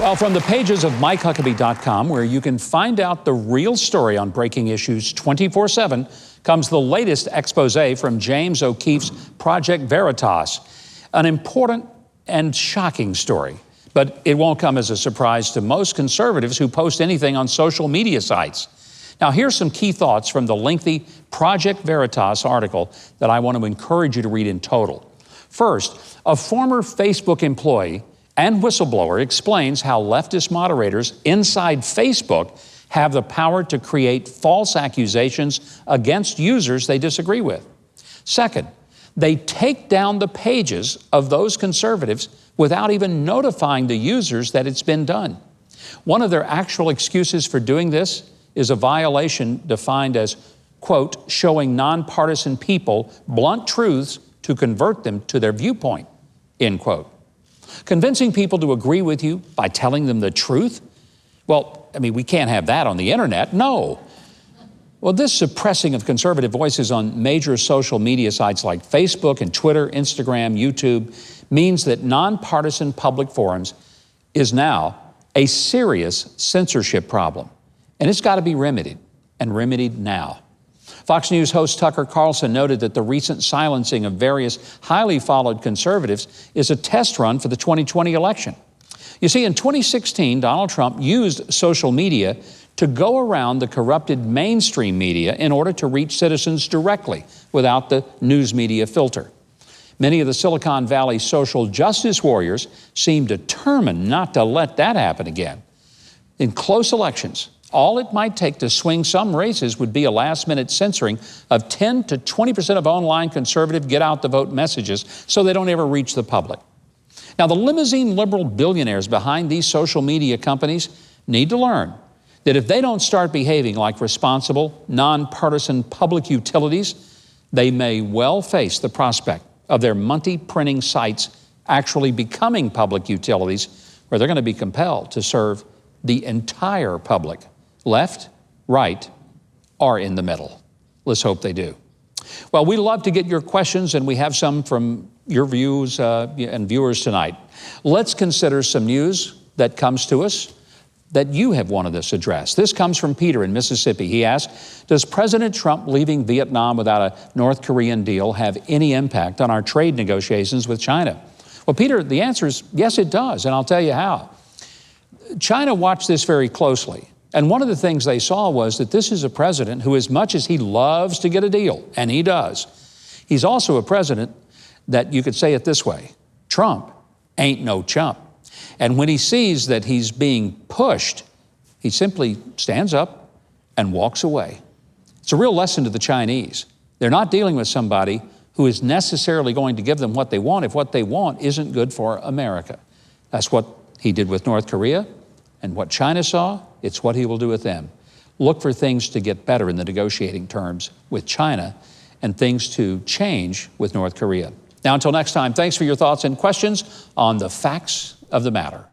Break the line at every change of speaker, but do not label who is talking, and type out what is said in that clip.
Well, from the pages of MikeHuckabee.com, where you can find out the real story on breaking issues 24/7, comes the latest expose from James O'Keefe's Project Veritas. An important and shocking story, but it won't come as a surprise to most conservatives who post anything on social media sites. Now, here's some key thoughts from the lengthy Project Veritas article that I want to encourage you to read in total. First, a former Facebook employee and whistleblower explains how leftist moderators inside Facebook have the power to create false accusations against users they disagree with. Second, they take down the pages of those conservatives without even notifying the users that it's been done. One of their actual excuses for doing this is a violation defined as, quote, showing nonpartisan people blunt truths to convert them to their viewpoint, end quote. Convincing people to agree with you by telling them the truth? Well, I mean, we can't have that on the internet, no. Well, this suppressing of conservative voices on major social media sites like Facebook and Twitter, Instagram, YouTube means that nonpartisan public forums is now a serious censorship problem. And it's got to be remedied, and remedied now. Fox News host Tucker Carlson noted that the recent silencing of various highly followed conservatives is a test run for the 2020 election. You see, in 2016, Donald Trump used social media to go around the corrupted mainstream media in order to reach citizens directly without the news media filter. Many of the Silicon Valley social justice warriors seem determined not to let that happen again. In close elections, all it might take to swing some races would be a last-minute censoring of 10 to 20% of online conservative get-out-the-vote messages so they don't ever reach the public. Now, the limousine liberal billionaires behind these social media companies need to learn that if they don't start behaving like responsible, nonpartisan public utilities, they may well face the prospect of their money-printing sites actually becoming public utilities where they're going to be compelled to serve the entire public. Left, right, or in the middle. Let's hope they do. Well, we love to get your questions, and we have some from your views and viewers tonight. Let's consider some news that comes to us that you have wanted us address. This comes from Peter in Mississippi. He asked, does President Trump leaving Vietnam without a North Korean deal have any impact on our trade negotiations with China? Well, Peter, the answer is yes, it does, and I'll tell you how. China watched this very closely. And one of the things they saw was that this is a president who, as much as he loves to get a deal, and he does, he's also a president that you could say it this way, Trump ain't no chump. And when he sees that he's being pushed, he simply stands up and walks away. It's a real lesson to the Chinese. They're not dealing with somebody who is necessarily going to give them what they want if what they want isn't good for America. That's what he did with North Korea. And what China saw, it's what he will do with them. Look for things to get better in the negotiating terms with China and things to change with North Korea. Now, until next time, thanks for your thoughts and questions on the facts of the matter.